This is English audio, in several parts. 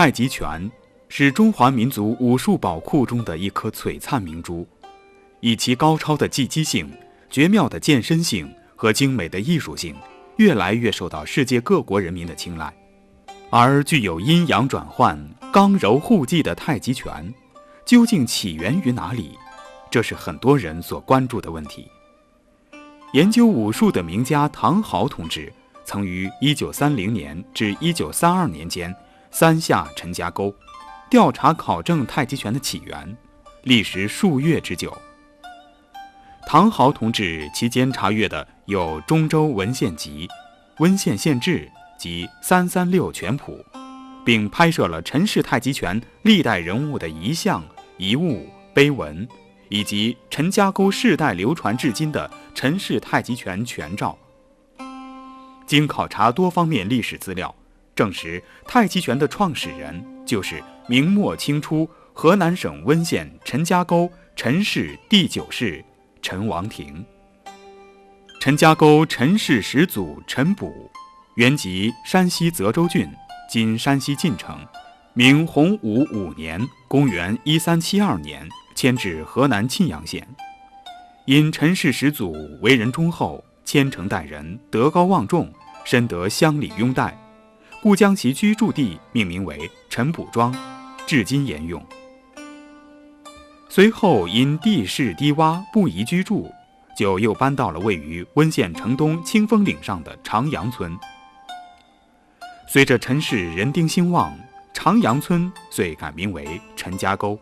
太极拳是中华民族武术宝库中的一颗璀璨明珠，以其高超的技击性、绝妙的健身性和精美的艺术性，越来越受到世界各国人民的青睐。而具有阴阳转换、刚柔互济的太极拳，究竟起源于哪里？这是很多人所关注的问题。研究武术的名家唐豪同志，曾于1930年至1932年间三下陈家沟，调查考证太极拳的起源，历时数月之久。唐豪同志期间查阅的有《中州文献集》《温县县志》及336拳谱，并拍摄了陈氏太极拳历代人物的遗像、遗物、碑文，以及陈家沟世代流传至今的陈氏太极拳拳照。经考察多方面历史资料，证实太极拳的创始人就是明末清初河南省温县陈家沟陈氏第9世陈王庭。陈家沟陈氏始祖陈卜，原籍山西泽州郡，今山西晋城，明洪武5年公元1372年迁至河南沁阳县。因陈氏始祖为人忠厚，虔诚待人，德高望重，深得乡里拥戴，故将其居住地命名为陈卜庄，至今沿用。随后因地势低洼不宜居住，就又搬到了位于温县城东清风岭上的长阳村。随着陈氏人丁兴旺，长阳村遂改名为陈家沟。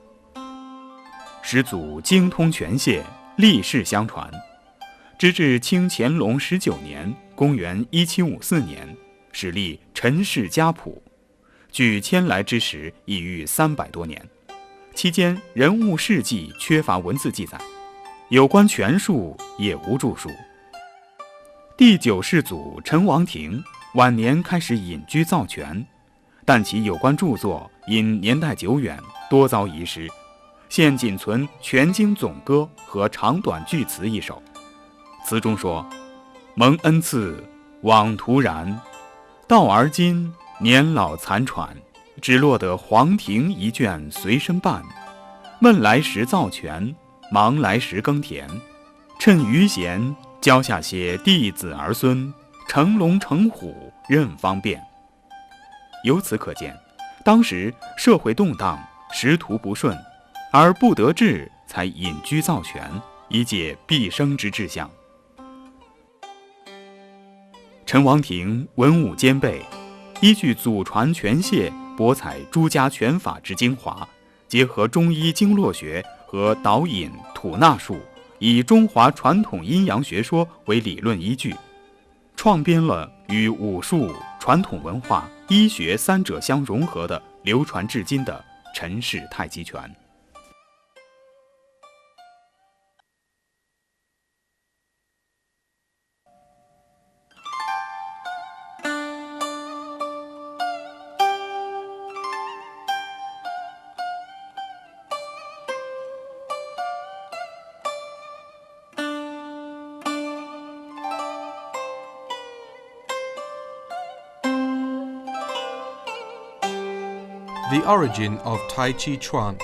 始祖精通拳械，历世相传，直至清乾隆19年公元1754年始立陈氏家谱，距迁来之时已逾300多年，期间人物事迹缺乏文字记载，有关拳术也无著述。第9世祖陈王庭晚年开始隐居造拳，但其有关著作因年代久远，多遭遗失，现仅存《拳经总歌》和长短句词一首。词中说：蒙恩赐，枉徒然，到而今年老残喘，只落得黄庭一卷随身伴。闷来时造拳，忙来时耕田，趁余闲教下些弟子儿孙，成龙成虎任方便。由此可见，当时社会动荡，仕途不顺，而不得志才隐居造拳，以解毕生之志向。陈王庭文武兼备，依据祖传拳械，博采诸家拳法之精华，结合中医经络学和导引吐纳术，以中华传统阴阳学说为理论依据，创编了与武术、传统文化、医学三者相融合的流传至今的陈氏太极拳。The origin of Tai Chi Chuan.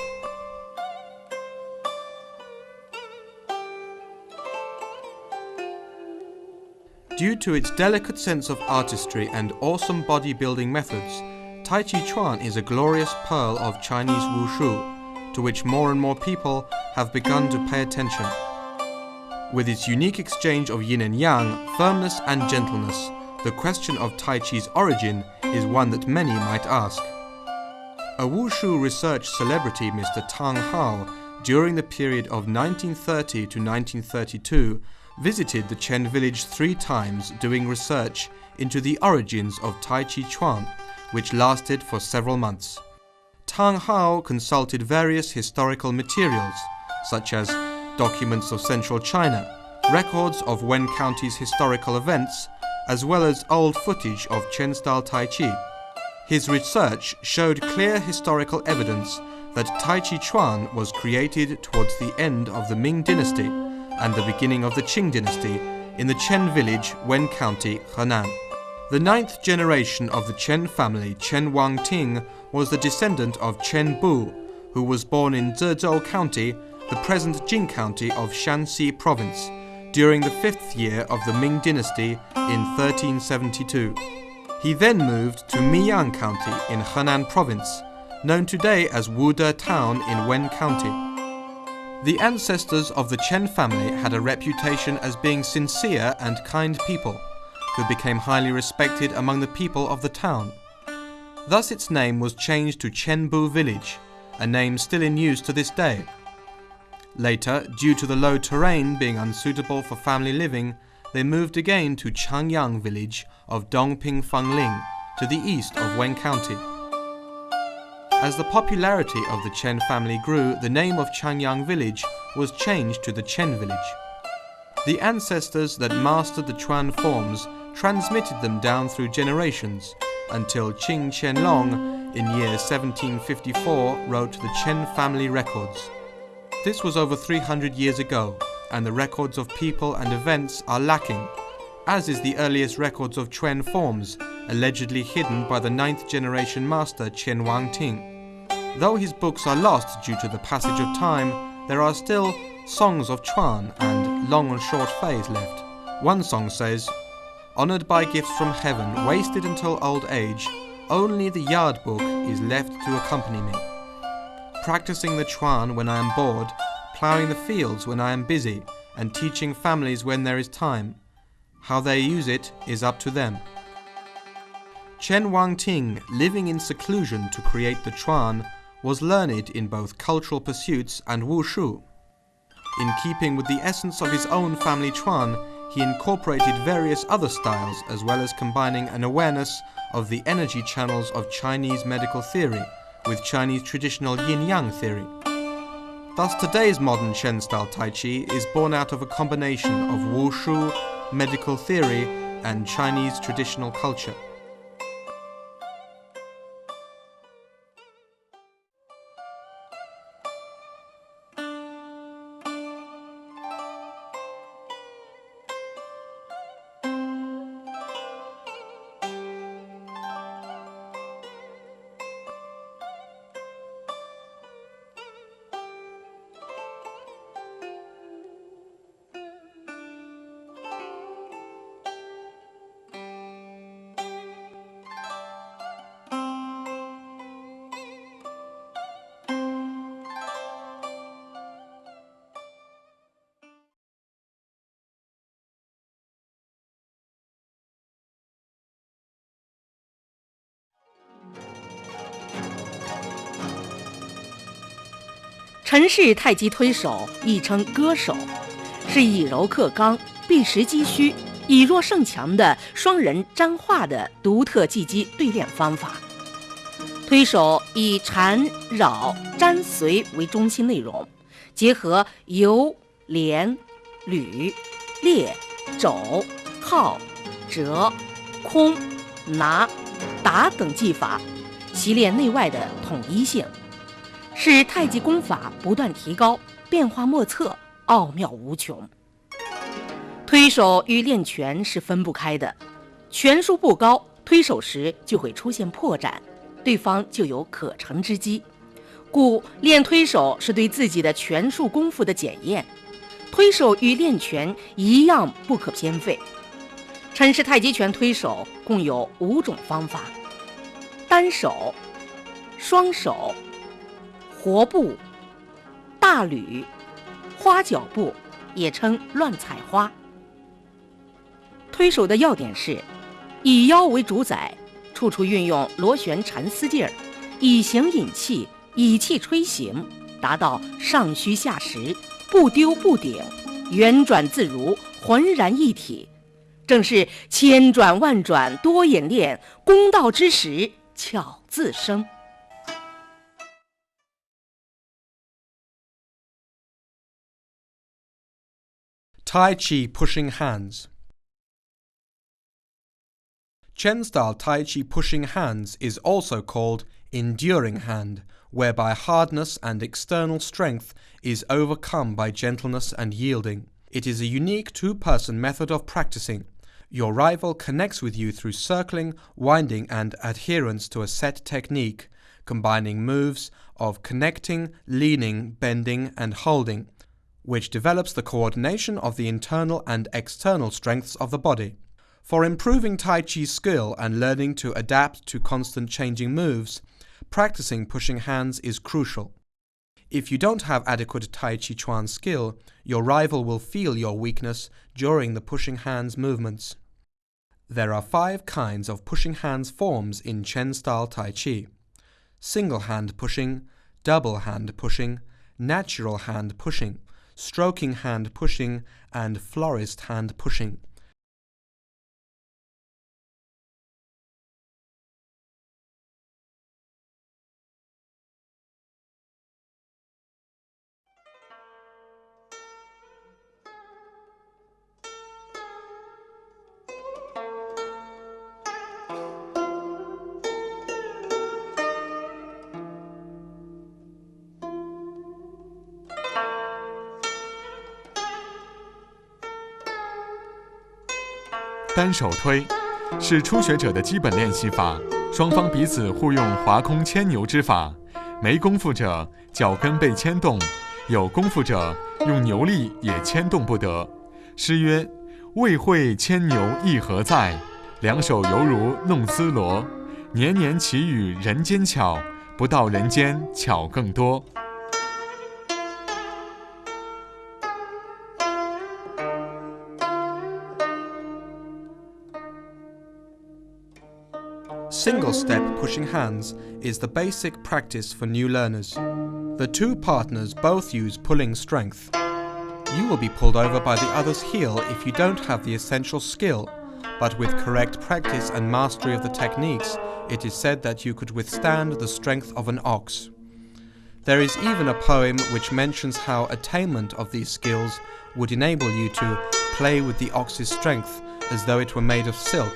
Due to its delicate sense of artistry and awesome bodybuilding methods, Tai Chi Chuan is a glorious pearl of Chinese wushu, to which more and more people have begun to pay attention. With its unique exchange of yin and yang, firmness and gentleness, the question of Tai Chi's origin is one that many might ask. A wushu research celebrity, Mr. Tang Hao, during the period of 1930 to 1932, visited the Chen village 3 times doing research into the origins of Tai Chi Chuan, which lasted for several months. Tang Hao consulted various historical materials, such as documents of central China, records of Wen County's historical events, as well as old footage of Chen-style Tai Chi. His research showed clear historical evidence that Tai Chi Chuan was created towards the end of the Ming dynasty and the beginning of the Qing dynasty in the Chen village, Wen County, Henan. The 9th generation of the Chen family, Chen Wangting, was the descendant of Chen Bu, who was born in Zezhou County, the present Jing County of Shanxi Province, during the 5th year of the Ming Dynasty in 1372. He then moved to Miyang County in Henan Province, known today as Wude Town in Wen County. The ancestors of the Chen family had a reputation as being sincere and kind people, who became highly respected among the people of the town. Thus its name was changed to Chenbu Village, a name still in use to this day. Later, due to the low terrain being unsuitable for family living, they moved again to Changyang Village of Dongping Fangling, to the east of Wen County. As the popularity of the Chen family grew, the name of Changyang Village was changed to the Chen Village. The ancestors that mastered the Chuan forms transmitted them down through generations, until Qing Qianlong in year 1754 wrote the Chen family records. This was over 300 years ago, and the records of people and events are lacking, as is the earliest records of Chuan forms, allegedly hidden by the 9th generation master Qian Wangting. Though his books are lost due to the passage of time, there are still songs of Chuan and long and short fays left. One song says, "Honored by gifts from heaven, wasted until old age, only the yard book is left to accompany me. Practicing the Chuan when I am bored, ploughing the fields when I am busy, and teaching families when there is time. How they use it is up to them." Chen Wangting, living in seclusion to create the Chuan, was learned in both cultural pursuits and wushu. In keeping with the essence of his own family Chuan, he incorporated various other styles as well as combining an awareness of the energy channels of Chinese medical theory with Chinese traditional yin-yang theory. Thus today's modern Chen-style Tai Chi is born out of a combination of wushu, medical theory, and Chinese traditional culture.陈氏太极推手亦称歌手，是以柔克刚、避实击虚、以弱胜强的双人沾化的独特技击对练方法。推手以缠、绕、粘、随为中心内容，结合游、连、捋、列、肘、靠、折、空、拿、打等技法，习练内外的统一性，使太极功法不断提高，变化莫测，奥妙无穷。推手与练拳是分不开的，拳术不高，推手时就会出现破绽，对方就有可乘之机。故练推手是对自己的拳术功夫的检验，推手与练拳一样不可偏废。陈氏太极拳推手共有5种方法：单手、双手、活步、大捋、花脚步，也称乱采花。推手的要点是以腰为主宰，处处运用螺旋缠丝劲儿，以形引气，以气吹形，达到上虚下实，不丢不顶，圆转自如，浑然一体，正是千转万转多演练，功到之时巧自生。Tai Chi pushing hands. Chen-style Tai Chi pushing hands is also called enduring hand, whereby hardness and external strength is overcome by gentleness and yielding. It is a unique two-person method of practicing. Your rival connects with you through circling, winding and adherence to a set technique, combining moves of connecting, leaning, bending, and holding, which develops the coordination of the internal and external strengths of the body. For improving Tai Chi skill and learning to adapt to constant changing moves, practicing pushing hands is crucial. If you don't have adequate Tai Chi Chuan skill, your rival will feel your weakness during the pushing hands movements. There are 5 kinds of pushing hands forms in Chen-style Tai Chi: single hand pushing, double hand pushing, natural hand pushing, stroking hand pushing, and florist hand pushing.单手推是初学者的基本练习法，双方彼此互用划空牵牛之法，没功夫者脚跟被牵动，有功夫者用牛力也牵动不得。诗曰：未会牵牛意何在，两手犹如弄丝罗，年年奇语人间巧，不到人间巧更多。Single-step pushing hands is the basic practice for new learners. The 2 partners both use pulling strength. You will be pulled over by the other's heel if you don't have the essential skill, but with correct practice and mastery of the techniques, it is said that you could withstand the strength of an ox. There is even a poem which mentions how attainment of these skills would enable you to play with the ox's strength as though it were made of silk.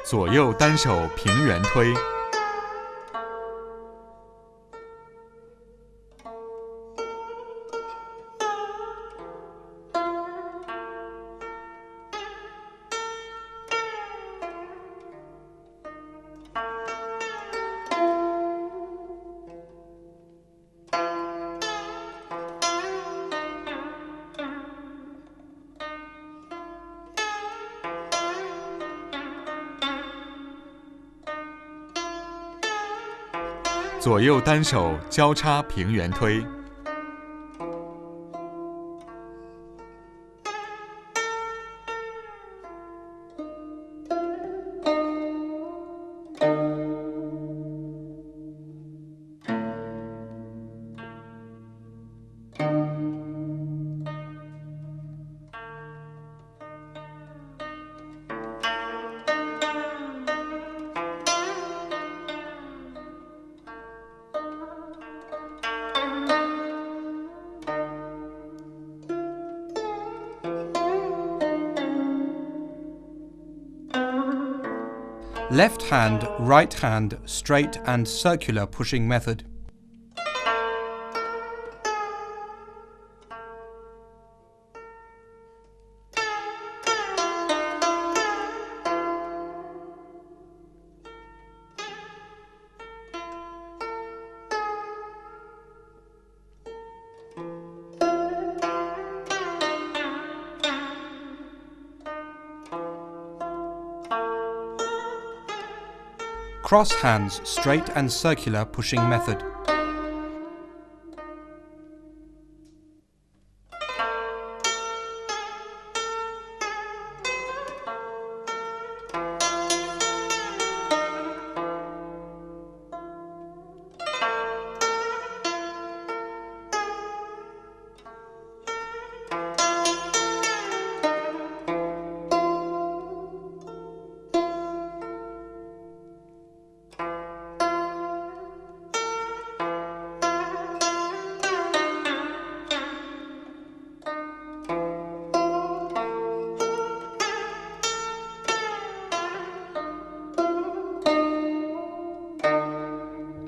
左右单手平圆推。左右单手交叉平圆推。Left hand, right hand, straight and circular pushing method. Cross hands, straight and circular pushing method.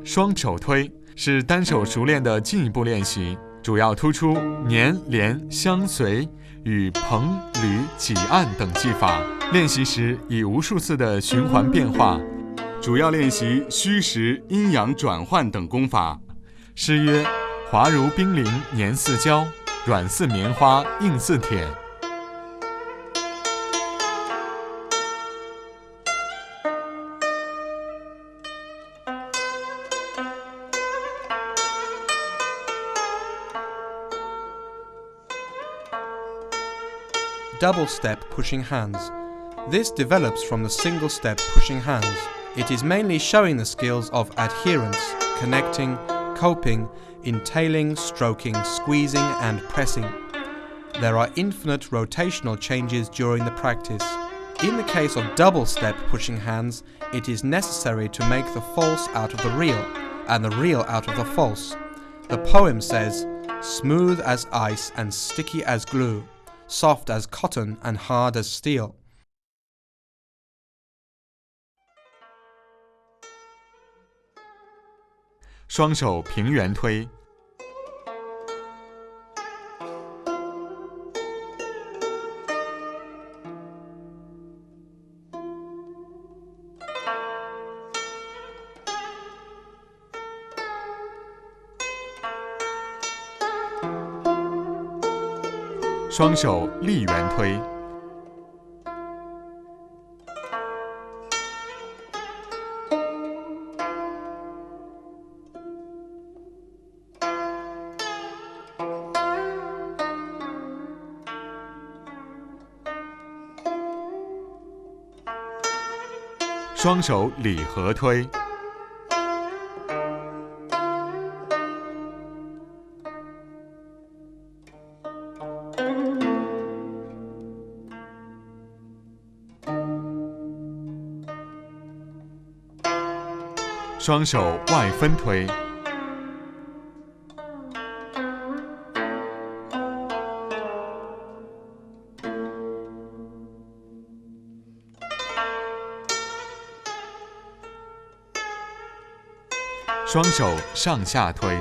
双手推是单手熟练的进一步练习，主要突出粘连相随、与捧、捋、挤、按等技法。练习时以无数次的循环变化，主要练习虚实、阴阳转换等功法。诗曰：滑如冰凌黏似胶，软似棉花硬似铁。Double step pushing hands. This develops from the single step pushing hands. It is mainly showing the skills of adherence, connecting, coping, entailing, stroking, squeezing and pressing. There are infinite rotational changes during the practice. In the case of double step pushing hands, it is necessary to make the false out of the real and the real out of the false. The poem says, smooth as ice and sticky as glue, soft as cotton and hard as steel. 双手平圆推，双手立圆推，双手礼合推，双手外分推，双手上下推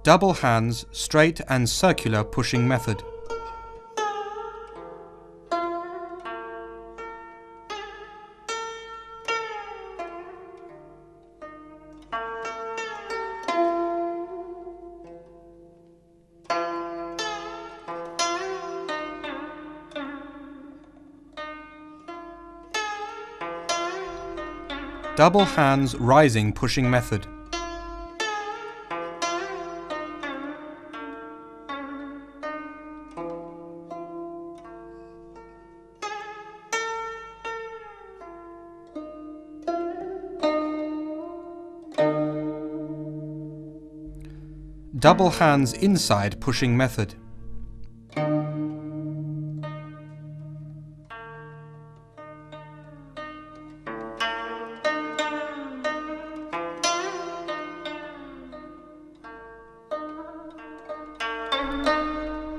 ，Double hands, straight and circular pushing method. Double hands rising pushing method. Double hands inside pushing method.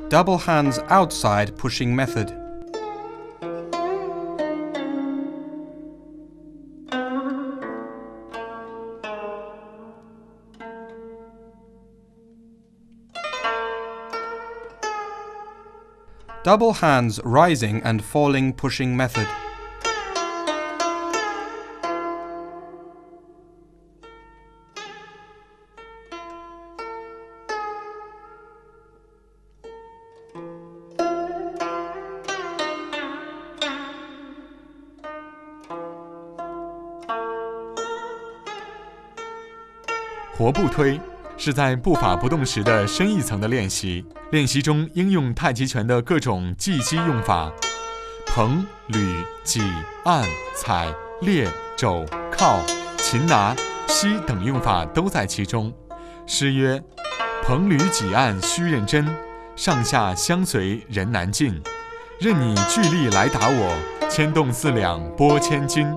Double hands outside pushing method. Double hands rising and falling pushing method.「活步推」是在步法不动时的深一层的练习。练习中应用太极拳的各种技击用法，捧、捋、挤、按、踩、列、肘、靠、擒拿、吸等用法都在其中。诗曰：捧捋挤按须认真，上下相随人难进。任你巨力来打我，牵动4两拨千斤。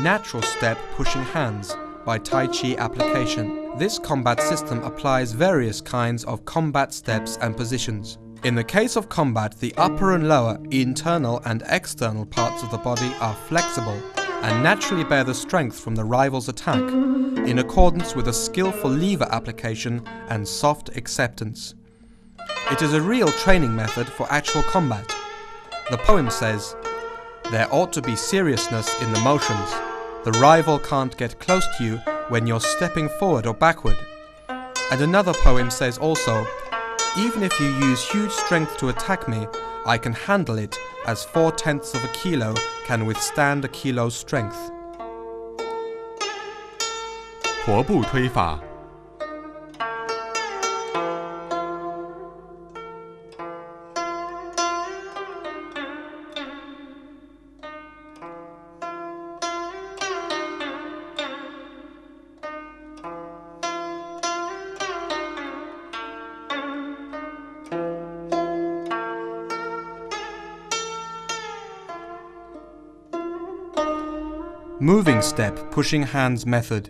natural step pushing hands by Tai Chi application. This combat system applies various kinds of combat steps and positions. In the case of combat, the upper and lower, internal and external parts of the body are flexible and naturally bear the strength from the rival's attack, in accordance with a skillful lever application and soft acceptance. It is a real training method for actual combat. The poem says, "There ought to be seriousness in the motions. The rival can't get close to you when you're stepping forward or backward." And another poem says also, "Even if you use huge strength to attack me, I can handle it as 4/10 of a kilo can withstand a kilo's strength." 活步推法。Moving step pushing hands method.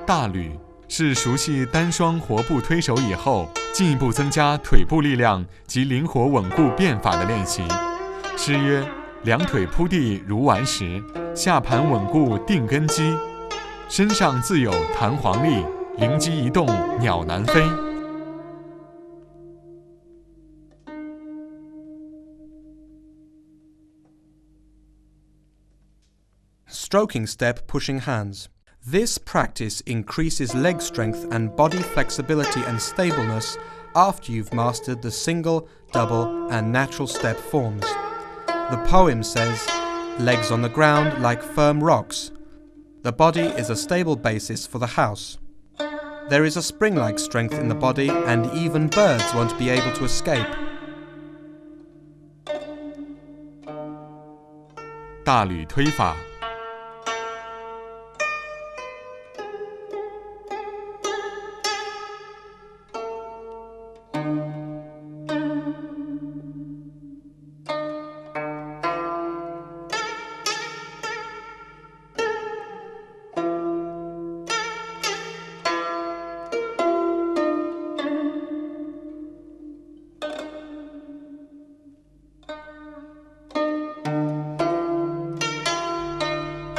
大捋是熟悉单双活步推手以后，进一步增加腿部力量及灵活稳固变法的练习。诗曰：“两腿铺地如顽石，下盘稳固定根基，身上自有弹簧力，灵机一动鸟难飞。” Stroking step pushing hands. This practice increases leg strength and body flexibility and stableness after you've mastered the single, double and natural step forms. The poem says, "Legs on the ground like firm rocks. The body is a stable basis for the house. There is a spring-like strength in the body and even birds won't be able to escape." 大捋推法。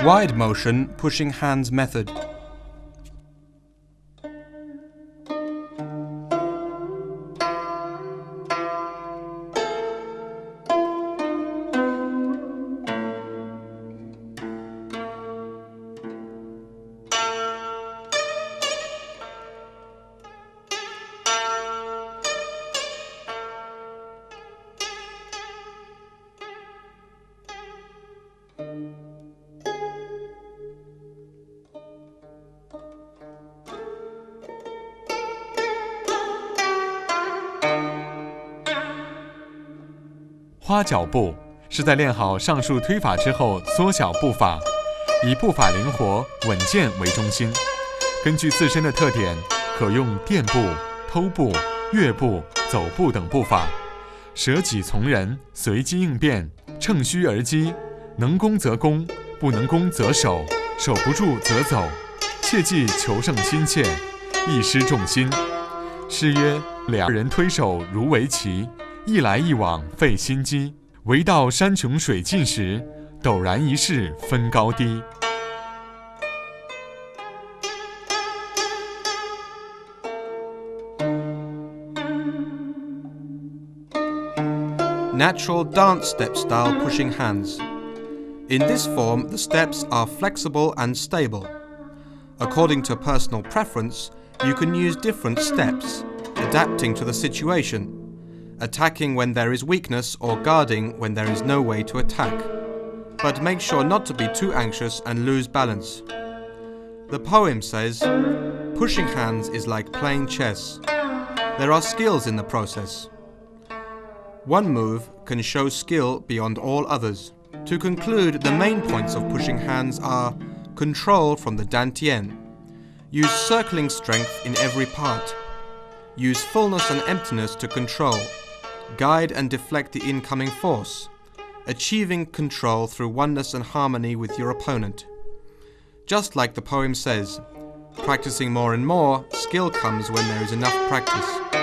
Wide motion pushing hands method.花脚步是在练好上述推法之后缩小步法，以步法灵活、稳健为中心。根据自身的特点，可用垫步、偷步、跃步、走步等步法，舍己从人，随机应变，乘虚而击，能攻则攻，不能攻则守，守不住则走。切忌求胜心切，易失重心。诗曰：“两人推手如围棋，一来一往费心机。唯到山穷水尽时，陡然一试分高低。” Natural dance step style pushing hands. In this form, the steps are flexible and stable. According to personal preference, you can use different steps, adapting to the situation, attacking when there is weakness or guarding when there is no way to attack. But make sure not to be too anxious and lose balance. The poem says, pushing hands is like playing chess. There are skills in the process. One move can show skill beyond all others. To conclude, the main points of pushing hands are control from the dantian. Use circling strength in every part. Use fullness and emptiness to control. Guide and deflect the incoming force. Achieving control through oneness and harmony with your opponent. Just like the poem says, practicing more and more, skill comes when there is enough practice.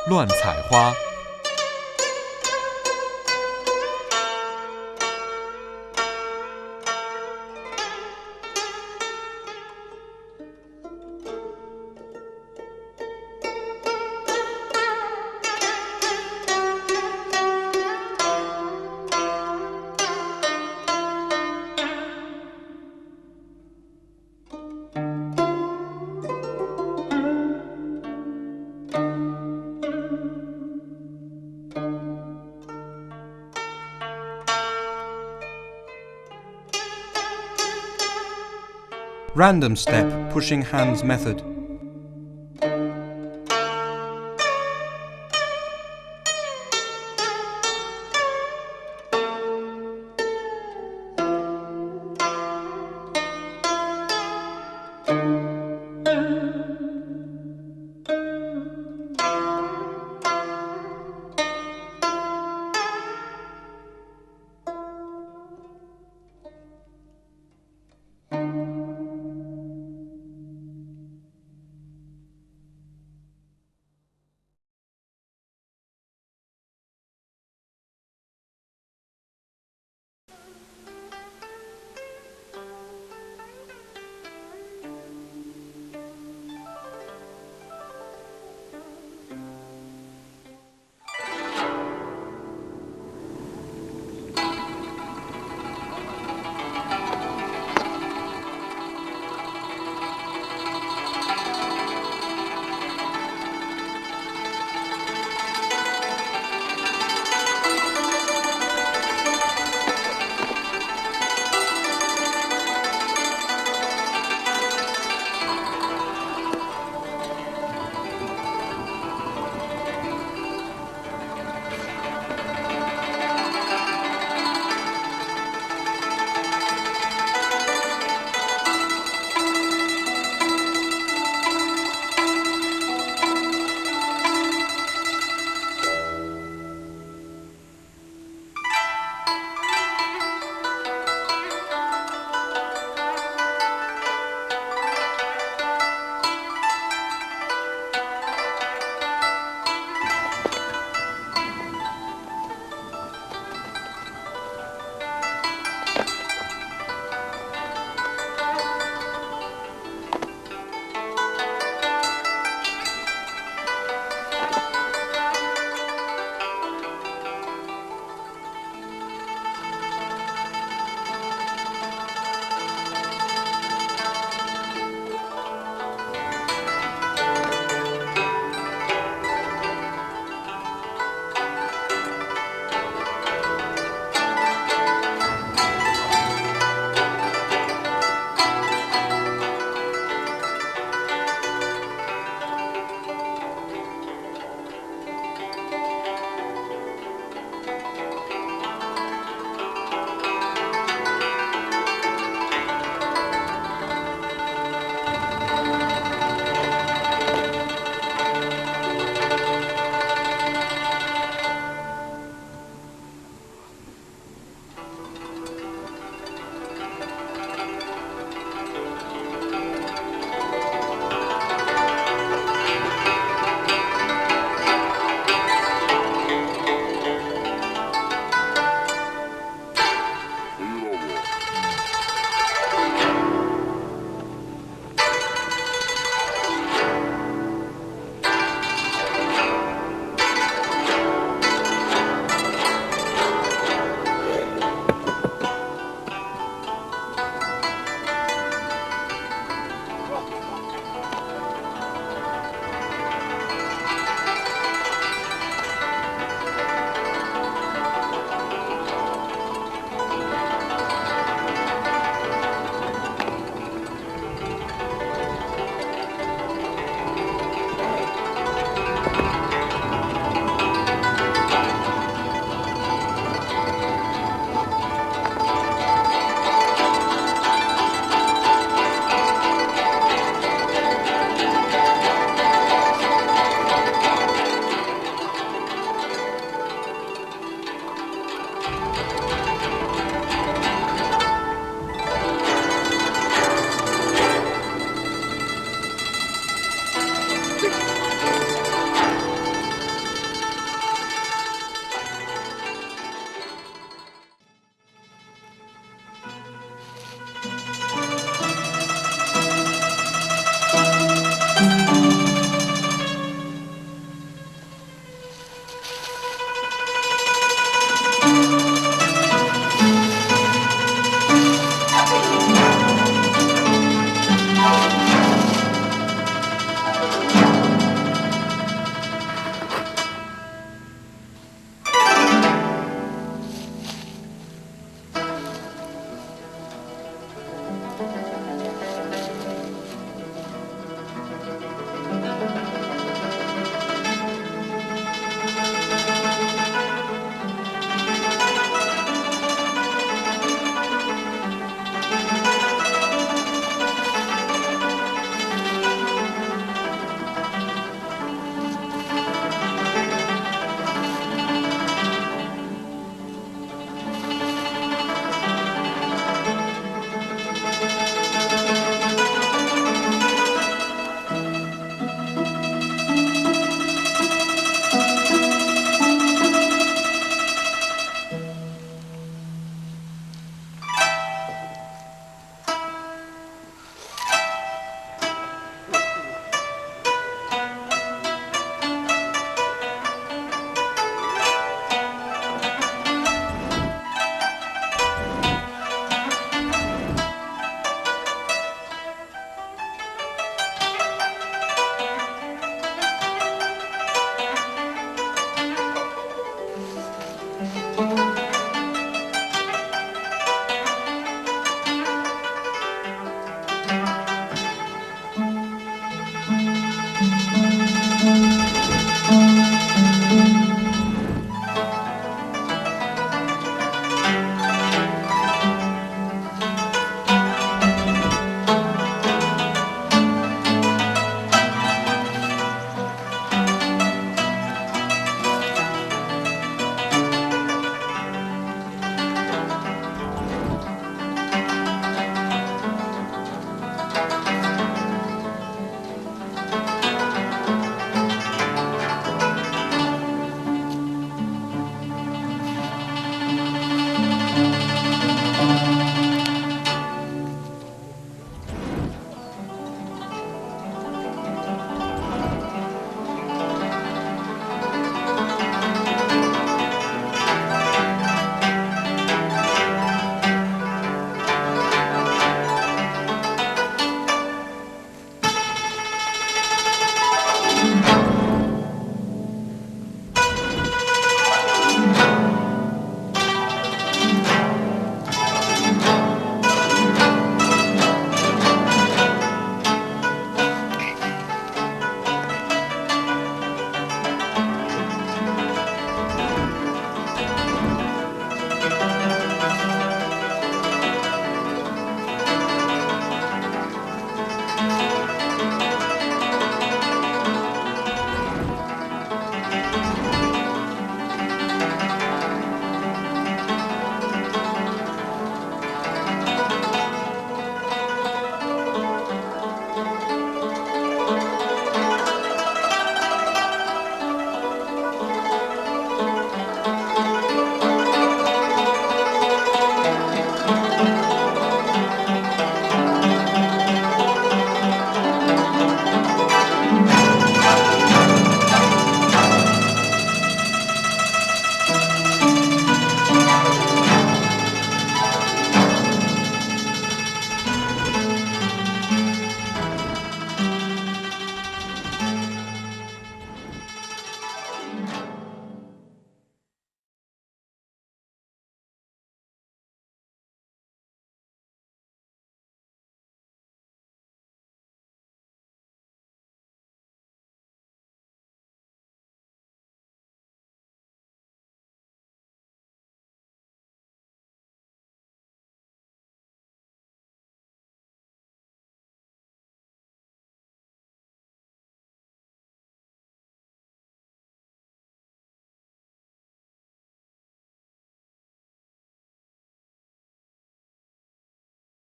乱采花。Random step pushing hands method.